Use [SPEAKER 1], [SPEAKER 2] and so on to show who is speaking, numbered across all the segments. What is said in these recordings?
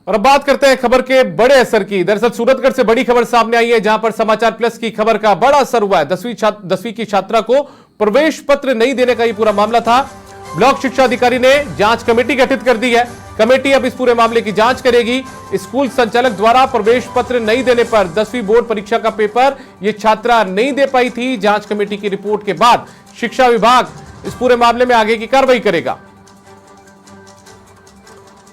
[SPEAKER 1] और अब बात करते हैं खबर के बड़े असर की। दरअसल सूरतगढ़ से बड़ी खबर सामने आई है, जहां पर समाचार प्लस की खबर का बड़ा असर हुआ है। 10वीं की छात्रा को प्रवेश पत्र नहीं देने का ये पूरा मामला था। ब्लॉक शिक्षा अधिकारी ने जांच कमेटी गठित कर दी है। कमेटी अब इस पूरे मामले की जांच करेगी। स्कूल संचालक द्वारा प्रवेश पत्र नहीं देने पर 10वीं बोर्ड परीक्षा का पेपर ये छात्रा नहीं दे पाई थी। जांच कमेटी की रिपोर्ट के बाद शिक्षा विभाग इस पूरे मामले में आगे की कार्रवाई करेगा।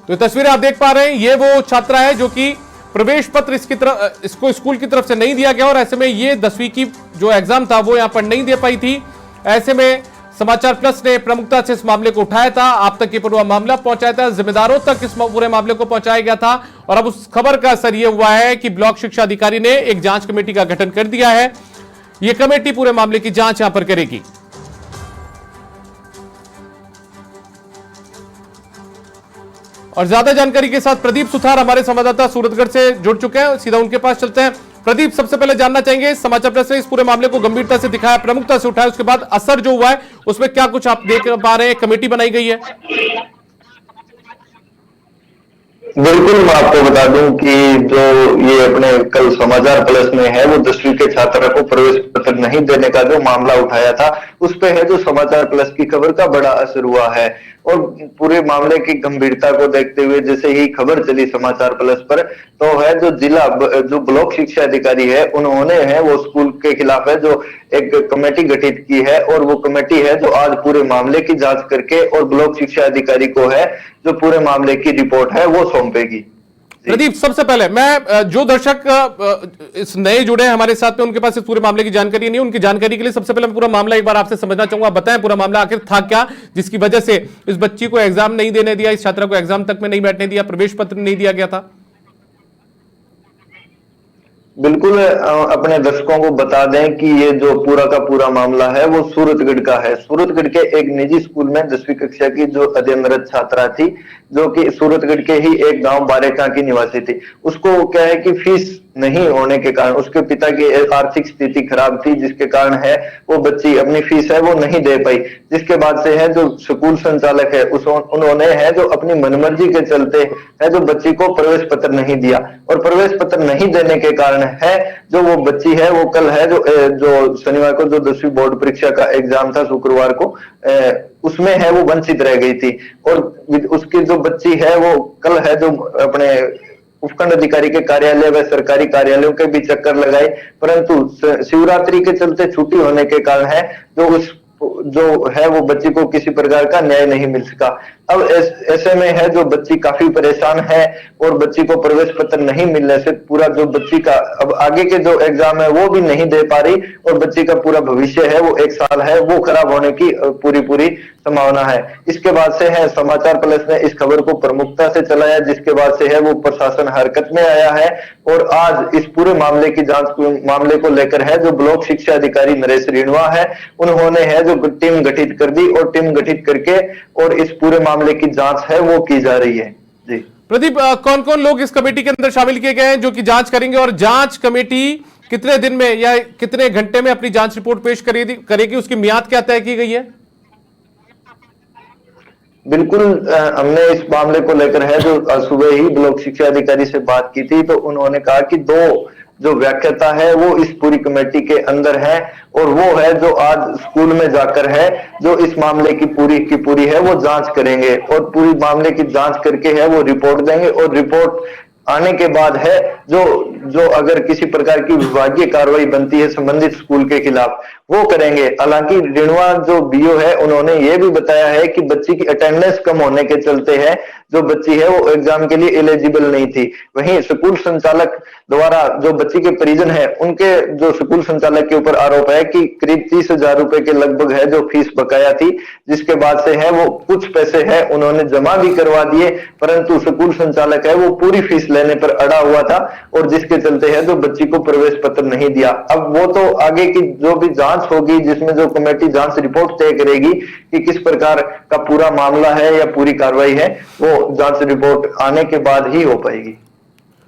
[SPEAKER 1] तो ये तस्वीरें आप देख पा रहे हैं, ये वो छात्रा है जो कि प्रवेश पत्र इसको स्कूल की तरफ से नहीं दिया गया और ऐसे में ये 10वीं की जो एग्जाम था वो यहां पर नहीं दे पाई थी। ऐसे में समाचार प्लस ने प्रमुखता से इस मामले को उठाया था, आप तक ये पूरा मामला पहुंचाया था, जिम्मेदारों तक इस पूरे मामले को पहुंचाया गया था। और अब उस खबर का असर यह हुआ है कि ब्लॉक शिक्षा अधिकारी ने एक जांच कमेटी का गठन कर दिया है। यह कमेटी पूरे मामले की जांच यहां पर करेगी। और ज्यादा जानकारी के साथ प्रदीप सुथार हमारे संवाददाता सूरतगढ़ से जुड़ चुके हैं, सीधा उनके पास चलते हैं। प्रदीप, सबसे पहले जानना चाहेंगे, समाचार प्लस ने इस पूरे मामले को गंभीरता से दिखाया, प्रमुखता से उठाया, उसके बाद असर जो हुआ है उसमें क्या कुछ आप देख पा रहे हैं? कमेटी बनाई गई है।
[SPEAKER 2] बिल्कुल, मैं आपको बता दूं कि जो ये अपने कल समाचार प्लस में है वो 10वीं के छात्रा को प्रवेश पत्र नहीं देने का जो मामला उठाया था उस पे है जो समाचार प्लस की खबर का बड़ा असर हुआ है। और पूरे मामले की गंभीरता को देखते हुए जैसे ही खबर चली समाचार प्लस पर, तो है जो ब्लॉक शिक्षा अधिकारी है उन्होंने है वो स्कूल के खिलाफ है जो एक कमेटी गठित की है और वो कमेटी है जो आज पूरे मामले की जांच करके और ब्लॉक शिक्षा अधिकारी को है जो पूरे मामले की रिपोर्ट है वो सौंपेगी।
[SPEAKER 1] प्रदीप, सबसे पहले मैं जो दर्शक इस नए जुड़े हैं हमारे साथ में, उनके पास इस पूरे मामले की जानकारी नहीं, उनकी जानकारी के लिए सबसे पहले मैं पूरा मामला एक बार आपसे समझना चाहूंगा। बताएं पूरा मामला आखिर था क्या, जिसकी वजह से इस बच्ची को एग्जाम नहीं देने दिया, इस छात्रा को एग्जाम तक में नहीं बैठने दिया, प्रवेश पत्र नहीं दिया गया था।
[SPEAKER 2] बिल्कुल, अपने दर्शकों को बता दें कि ये जो पूरा का पूरा मामला है वो सूरतगढ़ का है। सूरतगढ़ के एक निजी स्कूल में 10वीं कक्षा की जो अध्ययनरत छात्रा थी, जो कि सूरतगढ़ के ही एक गांव बारेका की निवासी थी, उसको क्या है कि फीस नहीं होने के कारण उसके पिता की आर्थिक स्थिति खराब थी, जिसके कारण है वो बच्ची अपनी फीस है वो नहीं दे पाई। जिसके बाद से है जो स्कूल संचालक है उन्होंने है जो अपनी मनमर्जी के चलते है जो बच्ची को प्रवेश पत्र नहीं दिया और प्रवेश पत्र नहीं देने के कारण है जो वो बच्ची है वो कल है जो शनिवार को जो 10वीं बोर्ड परीक्षा का एग्जाम था शुक्रवार को, उसमें है वो वंचित रह गई थी। और उसकी जो बच्ची है वो कल है जो अपने उपखंड अधिकारी के कार्यालय व सरकारी कार्यालयों के भी चक्कर लगाए, परंतु शिवरात्रि के चलते छुट्टी होने के कारण है जो है वो बच्ची को किसी प्रकार का न्याय नहीं मिल सका। अब ऐसे में है जो बच्ची काफी परेशान है और बच्ची को प्रवेश पत्र नहीं मिलने से पूरा जो बच्ची का अब आगे के जो एग्जाम है वो भी नहीं दे पा रही और बच्ची का पूरा भविष्य है वो 1 साल है वो खराब होने की पूरी संभावना है। इसके बाद से है समाचार प्लस ने इस खबर को प्रमुखता से चलाया, जिसके बाद से है वो प्रशासन हरकत में आया है और आज इस पूरे मामले की मामले को लेकर है जो ब्लॉक शिक्षा अधिकारी नरेश रेणुआ है उन्होंने है जो टीम गठित कर दी और टीम गठित करके और इस पूरे मामले की जांच है वो की जा रही है। जी
[SPEAKER 1] प्रदीप, कौन कौन लोग इस कमेटी के अंदर शामिल किए गए हैं जो कि जांच करेंगे, और जांच कमेटी कितने दिन में या कितने घंटे में अपनी जांच रिपोर्ट पेश करेगी, उसकी मियाद क्या तय की गई है?
[SPEAKER 2] बिल्कुल, हमने इस मामले को लेकर है जो सुबह ही ब्लॉक शिक्षा अधिकारी से बात की थी, तो उन्होंने कहा कि 2 जो व्याख्याता है वो इस पूरी कमेटी के अंदर है और वो है जो आज स्कूल में जाकर है जो इस मामले की पूरी है वो जांच करेंगे और पूरी मामले की जांच करके है वो रिपोर्ट देंगे और रिपोर्ट आने के बाद है जो अगर किसी प्रकार की विभागीय कार्रवाई बनती है संबंधित स्कूल के खिलाफ वो करेंगे। हालांकि रेणुआ जो बीओ है उन्होंने ये भी बताया है कि बच्ची की अटेंडेंस कम होने के चलते है जो बच्ची है वो एग्जाम के लिए एलिजिबल नहीं थी। वहीं स्कूल संचालक द्वारा जो बच्ची के परिजन है उनके जो स्कूल संचालक के ऊपर आरोप है कि करीब 30,000 रुपए के लगभग है जो फीस बकाया थी, जिसके बाद से है वो कुछ पैसे है उन्होंने जमा भी करवा दिए, परंतु स्कूल संचालक है वो पूरी फीस लेने पर अड़ा हुआ था और जिसके चलते है जो बच्ची को प्रवेश पत्र नहीं दिया। अब वो तो आगे की जो भी जांच होगी जिसमें जो कमेटी जांच रिपोर्ट तय करेगी कि किस प्रकार का पूरा मामला है या पूरी कार्रवाई है, वो जांच रिपोर्ट आने के बाद ही हो पाएगी।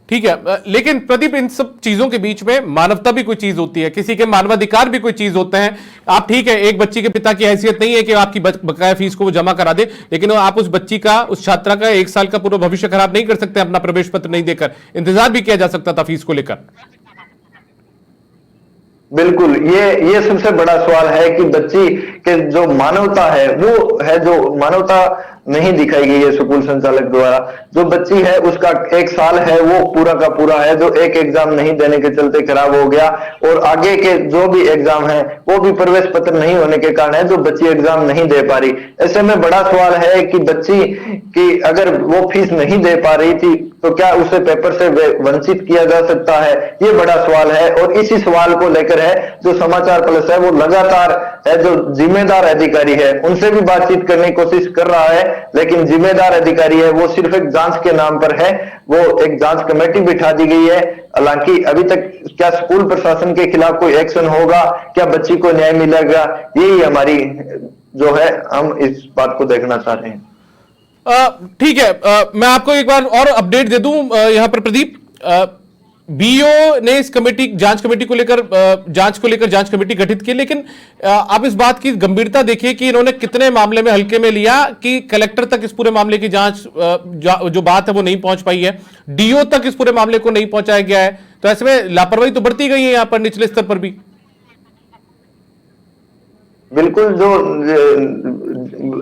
[SPEAKER 1] ठीक है, लेकिन प्रदीप, इन सब चीजों के बीच में मानवता भी कोई चीज होती है, किसी के मानवाधिकार भी कोई चीज होते हैं। आप ठीक है, एक बच्ची के पिता की हैसियत नहीं है कि आपकी बकाया फीस को वो जमा करा दे, लेकिन आप उस बच्ची का, उस छात्रा का 1 साल का पूरा भविष्य खराब नहीं कर सकते अपना प्रवेश पत्र नहीं देकर। इंतजार भी किया जा सकता था फीस को लेकर।
[SPEAKER 2] बिल्कुल, ये सबसे बड़ा सवाल है कि बच्ची के जो मानवता है, वो है जो मानवता नहीं दिखाई गई है स्कूल संचालक द्वारा। जो बच्ची है उसका 1 साल है वो पूरा का पूरा है, जो एक एग्जाम नहीं देने के चलते खराब हो गया, और आगे के जो भी एग्जाम है वो भी प्रवेश पत्र नहीं होने के कारण है जो बच्ची एग्जाम नहीं दे पा रही। ऐसे में बड़ा सवाल है कि बच्ची की अगर वो फीस नहीं दे पा रही थी तो क्या उसे पेपर से वंचित किया जा सकता है, ये बड़ा सवाल है। और इसी सवाल को लेकर है जो समाचार प्लस है वो लगातार है जो जिम्मेदार अधिकारी है उनसे भी बातचीत करने की कोशिश कर रहा है, लेकिन जिम्मेदार अधिकारी है वो सिर्फ एक जांच के नाम पर है। वो एक जांच कमेटी बिठा दी गई है, हालांकि अभी तक क्या स्कूल प्रशासन के खिलाफ कोई एक्शन होगा, क्या बच्ची को न्याय मिलेगा, यही हमारी जो है, हम इस बात को देखना चाह रहे हैं।
[SPEAKER 1] ठीक है, मैं आपको एक बार और अपडेट दे दूं यहां पर प्रदीप। बीओ ने इस कमेटी, जांच कमेटी को लेकर, जांच कमेटी गठित की, लेकिन आप इस बात की गंभीरता देखिए कि इन्होंने कितने मामले में हल्के में लिया कि कलेक्टर तक इस पूरे मामले की जांच जो बात है वो नहीं पहुंच पाई है, डीओ तक इस पूरे मामले को नहीं पहुंचाया गया है। तो ऐसे में लापरवाही तो बढ़ती गई है यहां पर निचले स्तर पर भी।
[SPEAKER 2] बिल्कुल, जो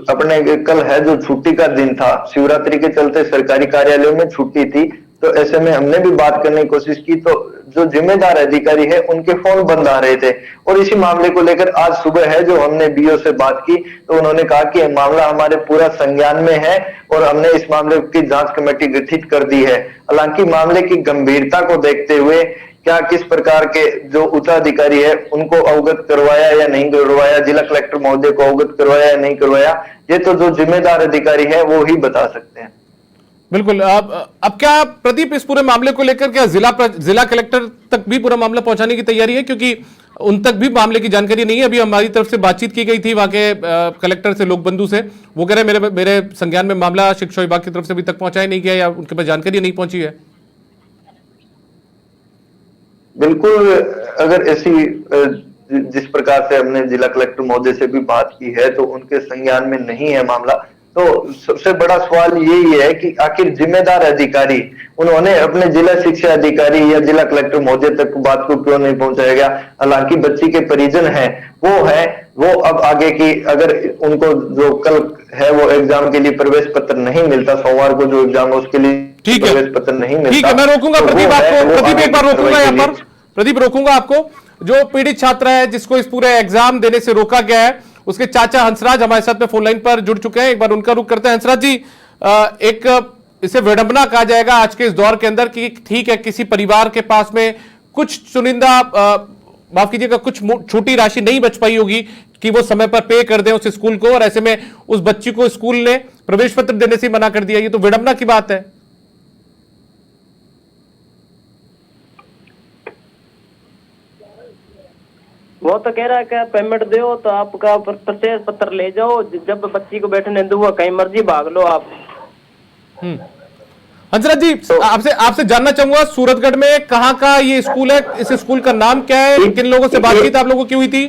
[SPEAKER 2] अपने कल है जो छुट्टी का दिन था, शिवरात्रि के चलते सरकारी कार्यालयों में छुट्टी थी, तो ऐसे में हमने भी बात करने की कोशिश की तो जो जिम्मेदार अधिकारी है उनके फोन बंद आ रहे थे। और इसी मामले को लेकर आज सुबह है जो हमने बीओ से बात की तो उन्होंने कहा कि यह मामला हमारे पूरा संज्ञान में है और हमने इस मामले की जांच कमेटी गठित कर दी है। हालांकि मामले की गंभीरता को देखते हुए क्या किस प्रकार के जो उच्चाधिकारी है उनको अवगत करवाया या नहीं करवाया, जिला कलेक्टर महोदय को अवगत करवाया या नहीं करवाया, ये तो जो जिम्मेदार अधिकारी है वो ही बता सकते हैं।
[SPEAKER 1] बिल्कुल। अब क्या प्रदीप इस पूरे मामले को लेकर क्या जिला कलेक्टर तक भी पूरा मामला पहुंचाने की तैयारी है, क्योंकि उन तक भी मामले की जानकारी नहीं है। अभी हमारी तरफ से बातचीत की गई थी वहां के कलेक्टर से, लोक बंधु से, वो कह रहे मेरे संज्ञान में मामला शिक्षा विभाग की तरफ से अभी तक पहुंचाया नहीं गया या उनके पास जानकारी नहीं पहुंची है।
[SPEAKER 2] बिल्कुल, अगर ऐसी जिस प्रकार से हमने जिला कलेक्टर महोदय से भी बात की है तो उनके संज्ञान में नहीं है मामला, तो सबसे बड़ा सवाल यही है कि आखिर जिम्मेदार अधिकारी उन्होंने अपने जिला शिक्षा अधिकारी या जिला कलेक्टर महोदय तक बात को क्यों नहीं पहुंचाया गया। हालांकि बच्ची के परिजन हैं वो अब आगे की, अगर उनको जो कल है वो एग्जाम के लिए प्रवेश पत्र नहीं मिलता, सोमवार को जो एग्जाम है उसके लिए प्रवेश पत्र नहीं मिलता।
[SPEAKER 1] ठीक है, मैं रोकूंगा प्रदीप आपको, प्रदीप एक बार रोकूंगा यहाँ पर, प्रदीप रोकूंगा आपको। जो पीड़ित छात्रा है जिसको इस पूरे एग्जाम देने से रोका गया है, उसके चाचा हंसराज हमारे साथ में फोन लाइन पर जुड़ चुके हैं, एक बार उनका रुख करते हैं। हंसराज जी, एक इसे विडंबना कहा जाएगा आज के इस दौर के अंदर कि ठीक है किसी परिवार के पास में कुछ चुनिंदा, माफ कीजिएगा, कुछ छोटी राशि नहीं बच पाई होगी कि वो समय पर पे कर दें उस स्कूल को, और ऐसे में उस बच्ची को स्कूल ने प्रवेश पत्र देने से मना कर दिया। ये तो विडंबना की बात है।
[SPEAKER 3] वो तो कह रहा है कि पेमेंट दो तो आपका प्रवेश पत्र ले जाओ, जब बच्ची को बैठने दूंगा कहीं मर्जी भाग लो आप।
[SPEAKER 1] हंसराज जी, तो आपसे जानना चाहूंगा, सूरतगढ़ में कहाँ का ये स्कूल है, इस स्कूल का नाम क्या है, किन लोगों से बातचीत आप लोगों की हुई थी?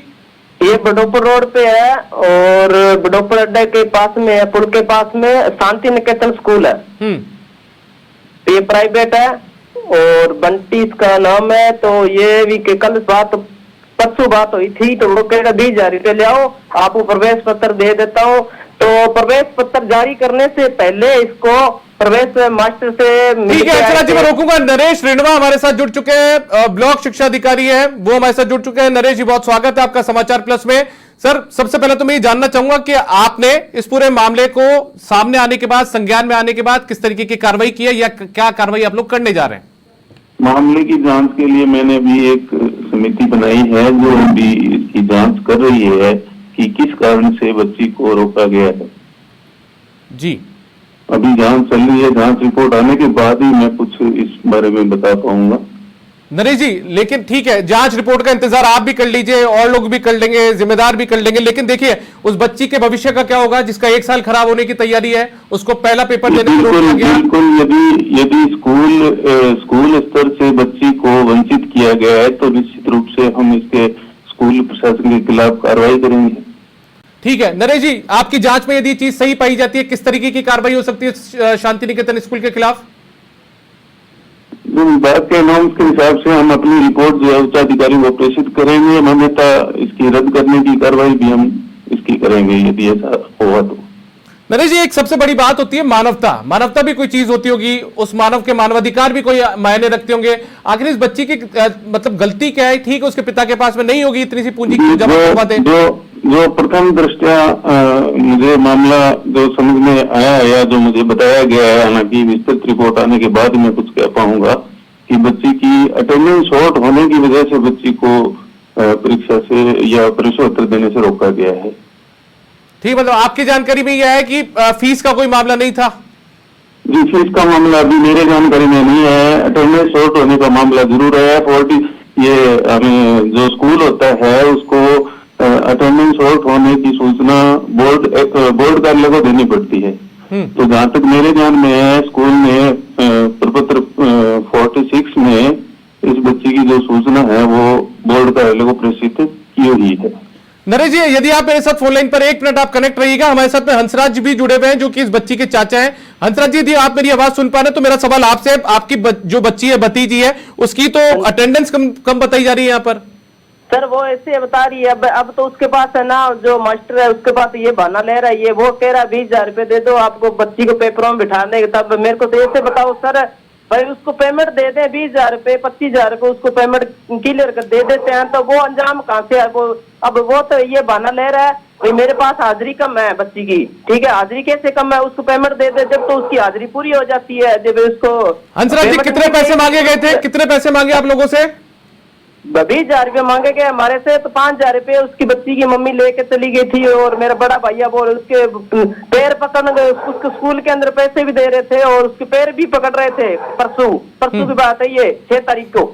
[SPEAKER 3] ये बडोपुर रोड पे है और बडोपुर अड्डे के पास में है, पुल के पास में शांति निकेतन स्कूल है। ये प्राइवेट है और बंटी इसका नाम है। तो ये भी कल परसों बात हुई थी तो वो कहेगा 20,000 रुपये ले आओ, आपको प्रवेश पत्र दे देता हूँ। तो प्रवेश पत्र जारी करने से पहले इसको प्रवेश मास्टर से
[SPEAKER 1] ठीक है। चला जी, मैं रोकूंगा। नरेश रिणवा हमारे साथ जुड़ चुके हैं, ब्लॉक शिक्षा अधिकारी हैं, वो हमारे साथ जुड़ चुके हैं। नरेश जी, बहुत स्वागत है आपका समाचार प्लस में। सर, सबसे पहले तो मैं ये जानना चाहूंगा कि आपने इस पूरे मामले को सामने आने के बाद, संज्ञान में आने के बाद किस तरीके की कार्रवाई की है या क्या कार्रवाई आप लोग करने जा रहे हैं?
[SPEAKER 4] मामले की जांच के लिए मैंने भी एक समिति बनाई है जो भी इसकी जांच कर रही है कि किस कारण से बच्ची को रोका गया है।
[SPEAKER 1] जी,
[SPEAKER 4] अभी जांच चल रही है, जांच रिपोर्ट आने के बाद ही मैं कुछ इस बारे में बता पाऊंगा।
[SPEAKER 1] नरेश जी, लेकिन ठीक है, जांच रिपोर्ट का इंतजार आप भी कर लीजिए और लोग भी कर लेंगे, जिम्मेदार भी कर लेंगे, लेकिन देखिए उस बच्ची के भविष्य का क्या होगा जिसका 1 साल खराब होने की तैयारी है, उसको पहला पेपर देने से रोक दिया गया।
[SPEAKER 4] बिल्कुल, यदि स्कूल स्तर से बच्ची को वंचित किया गया है तो निश्चित रूप से हम इसके स्कूल प्रशासन के खिलाफ कार्रवाई करेंगे।
[SPEAKER 1] ठीक है नरेश जी, आपकी जांच में यदि चीज सही पाई जाती है, किस तरीके की कार्रवाई हो सकती है शांति निकेतन स्कूल के खिलाफ?
[SPEAKER 4] विभाग के नॉर्म्स के हिसाब से हम अपनी रिपोर्ट जो है उच्चाधिकारी को प्रेषित करेंगे। मान्यता इसकी रद्द करने की कार्रवाई भी हम इसकी करेंगे यदि ऐसा हुआ तो।
[SPEAKER 1] नरेश जी, एक सबसे बड़ी बात होती है मानवता भी कोई चीज होती होगी, उस मानव के मानवाधिकार भी कोई मायने रखते होंगे। आखिर इस बच्ची की मतलब गलती क्या है? ठीक है, उसके पिता के पास में नहीं होगी इतनी सी पूंजी की जमा करवा दे।
[SPEAKER 4] जो प्रथम दृष्टया मुझे मामला जो समझ में आया है या जो मुझे बताया गया है, हालांकि विस्तृत रिपोर्ट आने के बाद मैं कुछ कह पाऊंगा कि बच्ची की अटेंडेंस शॉर्ट होने की वजह से बच्ची को परीक्षा से या प्रश्नोत्तर देने से रोका गया है।
[SPEAKER 1] ठीक, मतलब आपकी जानकारी में यह है कि फीस का कोई मामला नहीं था?
[SPEAKER 4] जी, फीस का मामला अभी मेरे जानकारी में नहीं है। अटेंडेंस शॉर्ट होने का मामला जरूर है। 40 ये हमें जो स्कूल होता है उसको अटेंडेंस शॉर्ट होने की सूचना बोर्ड कार्यालय को देनी पड़ती है। तो जहां तक मेरे ध्यान में है, स्कूल ने प्रपत्र 46 में इस बच्ची की जो सूचना है वो बोर्ड कार्यालय को प्रेषित की हुई है।
[SPEAKER 1] नरेश जी, यदि आप मेरे साथ फोन लाइन पर 1 मिनट आप कनेक्ट रहिएगा, हमारे साथ में हंसराज जी भी जुड़े हुए हैं जो कि इस बच्ची के चाचा हैं। हंसराज जी, यदि आप मेरी आवाज सुन पा रहे हैं तो मेरा सवाल आपसे, आपकी जो बच्ची है, भतीजी है, उसकी तो अटेंडेंस कम बताई जा रही है यहाँ पर।
[SPEAKER 3] सर वो ऐसे बता रही है, अब तो उसके पास है ना, जो मास्टर है उसके पास ये बहाना ले रहा है, ये वो कह रहा है 20,000 रुपए दे दो आपको बच्ची को पेपरों में बिठा देंगे। तब मेरे को तो ऐसे बताओ सर, भाई उसको पेमेंट दे दें 20,000 रुपए 25,000 रुपए उसको पेमेंट क्लियर कर दे देते हैं, तो वो अंजाम कहाँ से है? वो अब वो तो ये बहाना ले रहा है भाई मेरे पास हाजिरी कम है बच्ची की। ठीक है, हाजिरी कैसे कम है? उसको पेमेंट दे दे जब तो उसकी हाजिरी पूरी हो जाती है। जब उसको
[SPEAKER 1] हंसराज जी, कितने पैसे मांगे गए थे? कितने पैसे मांगे आप लोगों से?
[SPEAKER 3] 20,000 रुपये मांगे गए हमारे से, तो 5,000 रुपये उसकी बच्ची की मम्मी लेके चली गई थी और मेरा बड़ा भैया बोल उसके पैर पकड़ गए, उसको स्कूल के अंदर पैसे भी दे रहे थे और उसके पैर भी पकड़ रहे थे। परसों की बात है ये, 6 तारीख को।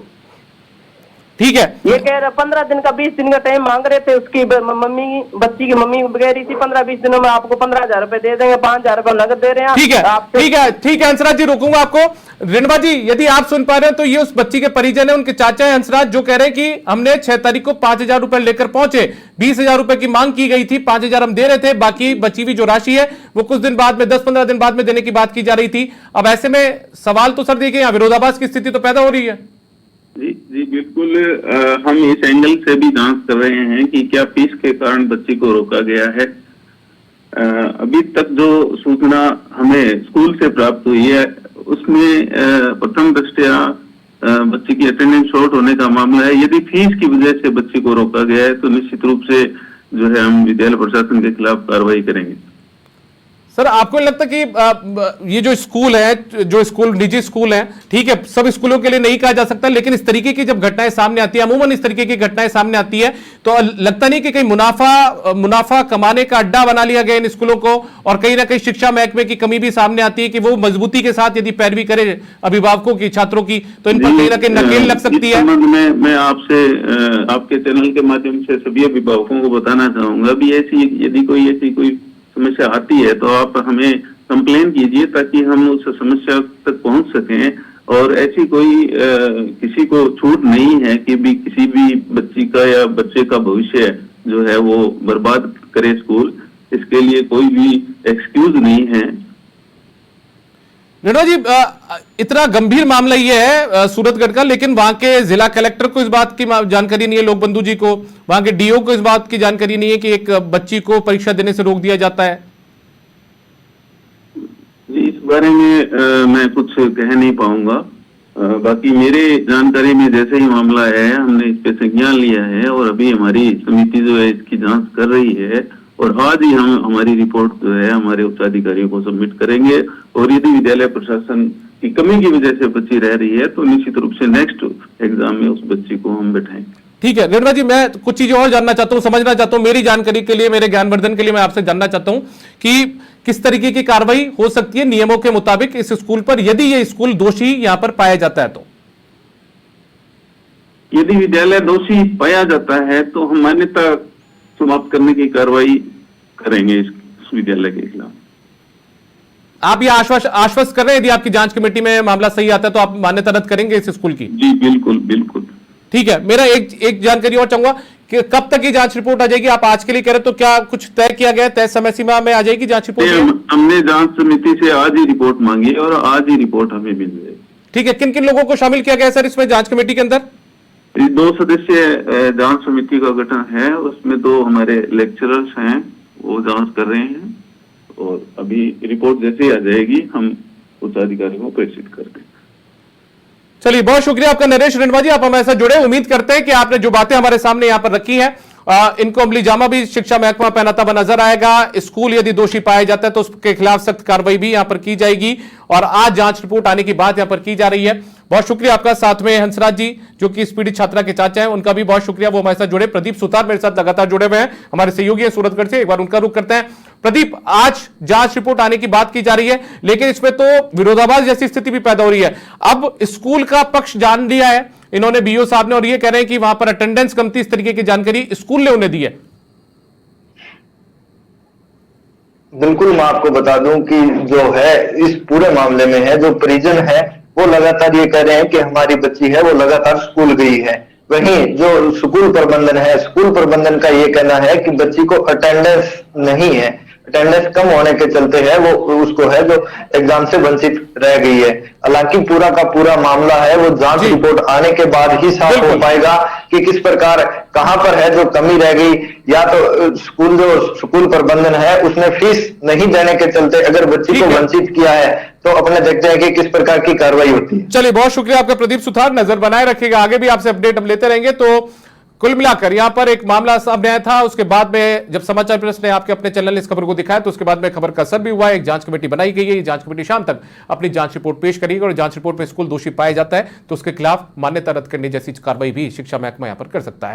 [SPEAKER 1] ठीक है,
[SPEAKER 3] ये कह रहे 15 दिन का 20 दिन का टाइम मांग रहे थे उसकी मम्मी, बच्ची की मम्मी कह रही थी 15-20 दिनों में आपको 15,000 रुपए दे देंगे, 5,000 रुपए नगद दे रहे हैं।
[SPEAKER 1] ठीक है हंसराज जी, रोकूंगा आपको। रेणुका जी, यदि आप सुन पा रहे हैं तो ये उस बच्ची के परिजन है, उनके चाचा है हंसराज, जो कह रहे हैं कि हमने 6 तारीख को 5,000 रुपए लेकर पहुंचे, 20,000 रुपए की मांग की गई थी, 5,000 हम दे रहे थे, बाकी बची हुई जो राशि है वो कुछ दिन बाद में 10-15 दिन बाद में देने की बात की जा रही थी। अब ऐसे में सवाल तो सर देखिए, यहाँ विरोधाभास की स्थिति तो पैदा हो रही है।
[SPEAKER 4] जी बिल्कुल, हम इस एंगल से भी जांच कर रहे हैं कि क्या फीस के कारण बच्ची को रोका गया है। अभी तक जो सूचना हमें स्कूल से प्राप्त हुई है उसमें प्रथम दृष्टया बच्ची की अटेंडेंस शॉर्ट होने का मामला है। यदि फीस की वजह से बच्ची को रोका गया है तो निश्चित रूप से जो है हम विद्यालय प्रशासन के खिलाफ कार्रवाई करेंगे।
[SPEAKER 1] सर, आपको लगता है कि ये जो स्कूल है, जो स्कूल निजी स्कूल है, ठीक है, सब स्कूलों के लिए नहीं कहा जा सकता, लेकिन इस तरीके की जब घटनाएं सामने आती है, अमूमन इस तरीके की घटनाएं सामने आती है, तो लगता नहीं कि कहीं मुनाफा कमाने का अड्डा बना लिया गया इन स्कूलों को, और कहीं ना कहीं शिक्षा महकमे की कमी भी सामने आती है कि वो मजबूती के साथ यदि पैरवी करे अभिभावकों की, छात्रों की, तो इन पर कहीं ना कहीं नकेल लग सकती है।
[SPEAKER 4] मैं आपसे आपके चैनल के माध्यम से सभी अभिभावकों को बताना चाहूंगा भी यदि कोई समस्या आती है तो आप हमें कंप्लेन कीजिए ताकि हम उस समस्या तक पहुंच सकें। और ऐसी कोई किसी को छूट नहीं है कि भी किसी भी बच्ची का या बच्चे का भविष्य जो है वो बर्बाद करे स्कूल, इसके लिए कोई भी एक्सक्यूज नहीं है।
[SPEAKER 1] रेणुका जी, इतना गंभीर मामला ये है सूरतगढ़ का, लेकिन वहां के जिला कलेक्टर को इस बात की जानकारी नहीं है, लोक बंधु जी को, वहां के डीओ को इस बात की जानकारी नहीं है कि एक बच्ची को परीक्षा देने से रोक दिया जाता है।
[SPEAKER 4] जी, इस बारे में मैं कुछ कह नहीं पाऊंगा। बाकी मेरे जानकारी में जैसे ही मामला है हमने इस पे संज्ञान लिया है और अभी हमारी समिति जो है इसकी जांच कर रही है और आज ही हम हमारी रिपोर्ट जो है हमारे उच्चाधिकारियों को सबमिट करेंगे। और यदि विद्यालय प्रशासन की कमी की वजह से बच्ची रह रही है तो निश्चित रूप से नेक्स्ट एग्जाम में उस बच्ची को हम बैठाएंगे।
[SPEAKER 1] ठीक है रेणुका जी, मैं कुछ चीजें और जानना चाहता हूं, समझना चाहता हूं, मेरी जानकारी के लिए, मेरे ज्ञानवर्धन के लिए मैं आपसे जानना चाहता हूं कि किस तरीके की कार्रवाई हो सकती है नियमों के मुताबिक इस स्कूल पर, यदि ये स्कूल दोषी यहां पर पाया जाता है तो।
[SPEAKER 4] यदि विद्यालय दोषी पाया जाता है तो हम मान्यता समाप्त करने की कार्रवाई करेंगे इस विद्यालय के खिलाफ।
[SPEAKER 1] आप ये आश्वस्त कर रहे हैं यदि आपकी जांच कमेटी में मामला सही आता है तो आप मान्यता रद्द करेंगे इस स्कूल की?
[SPEAKER 4] जी बिल्कुल बिल्कुल।
[SPEAKER 1] ठीक है, मेरा एक जानकारी और चाहूंगा कि कब तक ये जांच रिपोर्ट आ जाएगी? आप आज के लिए कह रहे तो क्या कुछ तय किया गया, तय समय सीमा में आ जाएगी जांच रिपोर्ट?
[SPEAKER 4] हमने जांच समिति से आज ही रिपोर्ट मांगी है और आज ही रिपोर्ट हमें मिल जाएगी। ठीक
[SPEAKER 1] है, किन किन लोगों को शामिल किया गया सर इसमें जांच कमेटी के अंदर?
[SPEAKER 4] 2 सदस्यीय जांच समिति का गठन है, उसमें 2 हमारे लेक्चरर्स हैं, वो जांच कर रहे हैं और अभी रिपोर्ट जैसे ही आ जाएगी हम उच्च अधिकारियों को प्रेषित कर देंगे।
[SPEAKER 1] चलिए, बहुत शुक्रिया आपका नरेश रेणवा जी, आप हमारे साथ जुड़े। उम्मीद करते हैं कि आपने जो बातें हमारे सामने यहां पर रखी हैं इनको अमली जामा भी शिक्षा महकमा पहनाता हुआ नजर आएगा। स्कूल यदि दोषी पाया जाता है तो उसके खिलाफ सख्त कार्रवाई भी यहां पर की जाएगी और आज जांच रिपोर्ट आने की बात यहां पर की जा रही है। बहुत शुक्रिया आपका। साथ में हंसराज जी जो कि इस पीड़ित छात्रा के चाचा हैं, उनका भी बहुत शुक्रिया, वो हमारे साथ जुड़े। प्रदीप सुतार मेरे साथ लगातार जुड़े हुए हैं, हमारे सहयोगी हैं सूरतगढ़ से। एक बार उनका रुख करते हैं। प्रदीप, आज जांच रिपोर्ट आने की बात की जा रही है लेकिन इसमें तो विरोधाभास जैसी स्थिति भी पैदा हो रही है। अब स्कूल का पक्ष जान लिया है इन्होंने, बीओ साहब ने, और ये कह रहे हैं कि वहां पर अटेंडेंस कम थी, इस तरीके की जानकारी स्कूल ने उन्हें दी है।
[SPEAKER 2] बिल्कुल, मैं आपको बता दूं कि जो है इस पूरे मामले में है, जो परिजन है वो लगातार ये कह रहे हैं कि हमारी बच्ची है वो लगातार स्कूल गई है। वहीं जो स्कूल प्रबंधन है, स्कूल प्रबंधन का ये कहना है कि बच्ची को अटेंडेंस नहीं है, अटेंडेंस कम होने के चलते है वो उसको है जो एग्जाम से वंचित रह गई है। हालांकि पूरा का पूरा मामला है वो जांच रिपोर्ट आने के बाद ही साफ हो पाएगा कि किस प्रकार कहां पर है जो कमी रह गई, या तो स्कूल प्रबंधन है उसने फीस नहीं देने के चलते अगर बच्ची को वंचित किया है तो अपने देखते हैं कि किस प्रकार की कार्रवाई होती है।
[SPEAKER 1] चलिए, बहुत शुक्रिया आपका प्रदीप सुतार, नजर बनाए रखिएगा, आगे भी आपसे अपडेट हम लेते रहेंगे। तो कुल मिलाकर यहां पर एक मामला सामने आया था, उसके बाद में जब समाचार प्रेस ने आपके अपने चैनल इस खबर को दिखाया तो उसके बाद में खबर का असर भी हुआ है। एक जांच कमेटी बनाई गई है, जांच कमेटी शाम तक अपनी जांच रिपोर्ट पेश करेगी और जांच रिपोर्ट में स्कूल दोषी पाया जाता है तो उसके खिलाफ मान्यता रद्द करने जैसी कार्रवाई भी शिक्षा महकमा यहां पर कर सकता है।